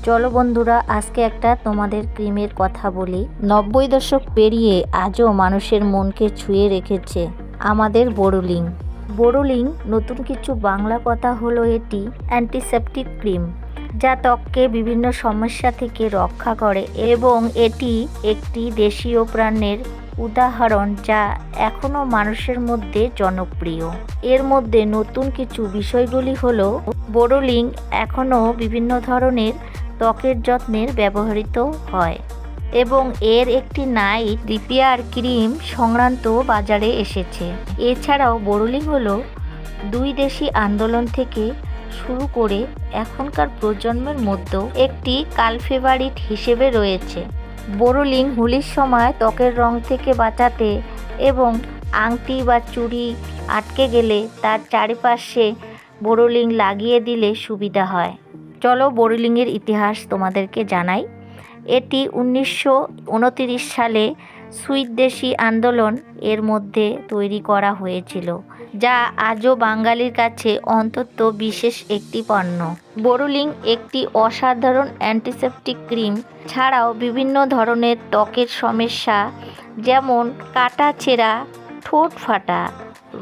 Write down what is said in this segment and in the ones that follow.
চলো বন্ধুরা, আজকে একটা তোমাদের ক্রিমের কথা বলি। 90 দশক পেরিয়ে আজও মানুষের মনকে ছুঁয়ে রেখেছে আমাদের বোরোলিন। বোরোলিন নতুন কিছু বাংলা কথা হলো এটি অ্যান্টিসেপটিক ক্রিম, যা ত্বককে বিভিন্ন সমস্যা থেকে রক্ষা করে এবং এটি একটি দেশীয় পণ্যের উদাহরণ যা এখনও মানুষের মধ্যে জনপ্রিয়। এর মধ্যে নতুন কিছু বিষয়গুলি হলো বোরোলিন এখনও বিভিন্ন ধরনের ত্বকের যত্নের ব্যবহৃত হয় এবং এর একটি নাইট রিপেয়ার ক্রিম সংক্রান্ত বাজারে এসেছে। এছাড়াও বোরোলিন হলো দুই দেশি আন্দোলন থেকে শুরু করে এখনকার প্রজন্মের মধ্যেও একটি কাল্ট ফেভারিট হিসেবে রয়েছে। বোরোলিন হোলির সময় ত্বকের রং থেকে বাঁচাতে এবং আংটি বা চুড়ি আটকে গেলে তার চারিপাশে বোরোলিন লাগিয়ে দিলে সুবিধা হয়। চলো বোরোলিনের ইতিহাস তোমাদেরকে জানাই। এটি 1929 সালে সুইদেশি আন্দোলন এর মধ্যে তৈরি করা হয়েছিল, যা আজও বাঙালির কাছে অন্তত বিশেষ একটি পণ্য। বোরোলিন একটি অসাধারণ অ্যান্টিসেপটিক ক্রিম ছাড়াও বিভিন্ন ধরনের ত্বকের সমস্যা যেমন কাটা ছেঁড়া, ঠোঁট ফাটা,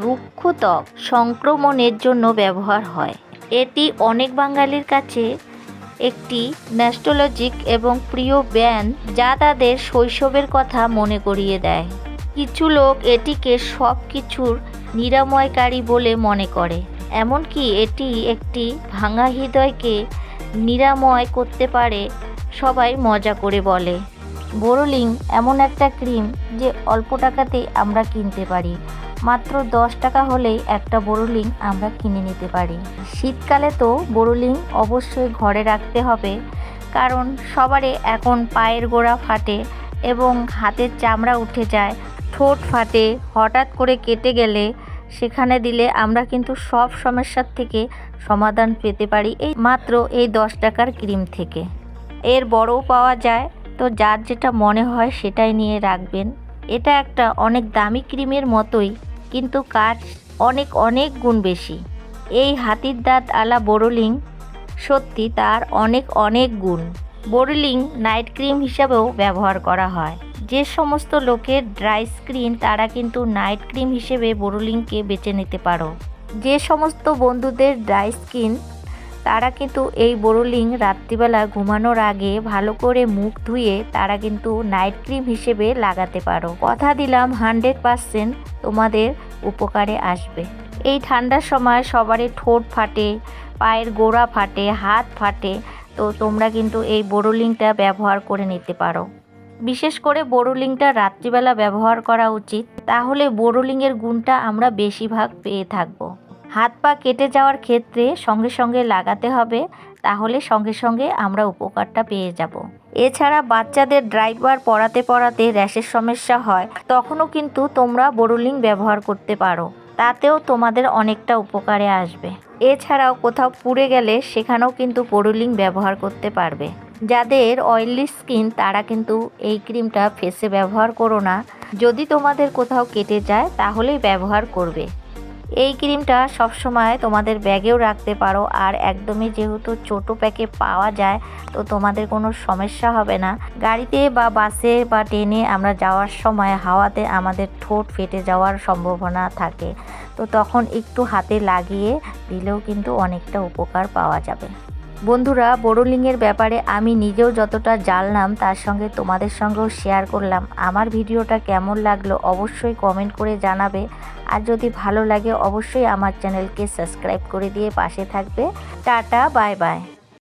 রুক্ষ ত্বক সংক্রমণের জন্য ব্যবহার হয়। এটি অনেক বাঙালির কাছে একটি নস্টালজিক এবং প্রিয় ব্র্যান্ড, যা তাদের শৈশবের কথা মনে করিয়ে দেয়। কিছু লোক এটিকে সব কিছুর নিরাময়কারী বলে মনে করে, এমনকি এটি একটি ভাঙা হৃদয়কে নিরাময় করতে পারে। সবাই মজা করে বলে বোরোলিন এমন একটা ক্রিম যে অল্প টাকাতেই আমরা কিনতে পারি। মাত্র 10 টাকা হলেই একটা বোরোলিন আমরা কিনে নিতে পারি। শীতকালে তো বোরোলিন অবশ্যই ঘরে রাখতে হবে, কারণ সবারই এখন পায়ের গোড়া ফাটে এবং হাতের চামড়া উঠে যায়, ঠোঁট ফাটে, হঠাৎ করে কেটে গেলে সেখানে দিলে আমরা কিন্তু সব সমস্যার থেকে সমাধান পেতে পারি মাত্র এই 10 টাকার ক্রিম থেকে। এর বড়ও পাওয়া যায়, তো যার যেটা মনে হয় সেটাই নিয়ে রাখবেন। এটা একটা অনেক দামি ক্রিমের মতোই, কিন্তু কাজ অনেক অনেক গুণ বেশি। এই হাতির দাঁত আলা বোরোলিন সত্যি তার অনেক অনেক গুণ। বোরোলিন নাইট ক্রিম হিসাবেও ব্যবহার করা হয়। যে সমস্ত লোকের ড্রাই স্কিন তারা কিন্তু নাইট ক্রিম হিসেবে বোরোলিনকে বেছে নিতে পারো। যে সমস্ত বন্ধুদের ড্রাই স্কিন তারা কিন্তু এই বোরোলিন রাত্রিবেলা ঘুমানোর আগে ভালো করে মুখ ধুয়ে তারা কিন্তু নাইট ক্রিম হিসেবে লাগাতে পারো। কথা দিলাম 100% তোমাদের উপকারে আসবে। এই ঠান্ডার সময় সবারই ঠোঁট ফাটে, পায়ের গোড়া ফাটে, হাত ফাটে, তো তোমরা কিন্তু এই বোরোলিনটা ব্যবহার করে নিতে পারো। বিশেষ করে বোরোলিনটা রাত্রিবেলা ব্যবহার করা উচিত, তাহলে বোরোলিনের গুণটা আমরা বেশিরভাগ পেয়ে থাকবো। হাত পা কেটে যাওয়ার ক্ষেত্রে সঙ্গে সঙ্গে লাগাতে হবে, তাহলে সঙ্গে সঙ্গে আমরা উপকারটা পেয়ে যাব। এছাড়া বাচ্চাদের ডাইপার পরাতে পরাতে র্যাশের সমস্যা হয়, তখনও কিন্তু তোমরা বোরোলিন ব্যবহার করতে পারো, তাতেও তোমাদের অনেকটা উপকারে আসবে। এছাড়াও কোথাও পুড়ে গেলে সেখানেও কিন্তু বোরোলিন ব্যবহার করতে পারবে। যাদের অয়েলি স্কিন তারা কিন্তু এই ক্রিমটা ফেসে ব্যবহার করো না, যদি তোমাদের কোথাও কেটে যায় তাহলেই ব্যবহার করবে। এই ক্রিমটা সবসময় তোমাদের ব্যাগেও রাখতে পারো, আর একদমই যেহেতু ছোটো প্যাকে পাওয়া যায়, তো তোমাদের কোনো সমস্যা হবে না। গাড়িতে বা বাসে বা ট্রেনে আমরা যাওয়ার সময় হাওয়াতে আমাদের ঠোঁট ফেটে যাওয়ার সম্ভাবনা থাকে, তো তখন একটু হাতে লাগিয়ে দিলেও কিন্তু অনেকটা উপকার পাওয়া যাবে। বন্ধুরা, বোরোলিনের ব্যাপারে আমি নিজেও যতটা জানলাম তার সঙ্গে তোমাদের সঙ্গেও শেয়ার করলাম। আমার ভিডিওটা কেমন লাগলো অবশ্যই কমেন্ট করে জানাবে, আর যদি ভালো লাগে অবশ্যই আমার চ্যানেলকে সাবস্ক্রাইব করে দিয়ে পাশে থাকবে। Tata, bye bye.